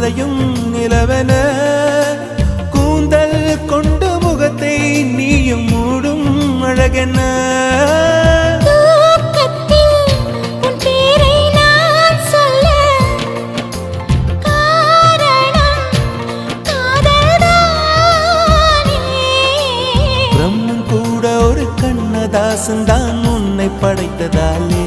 மறையும் நிலவென கூந்தல் கொண்டு முகத்தை நீயும் மூடும் அழகென்ன பிரம்மன் கூட ஒரு கண்ணதாசன் தான் உன்னை படைத்ததாலே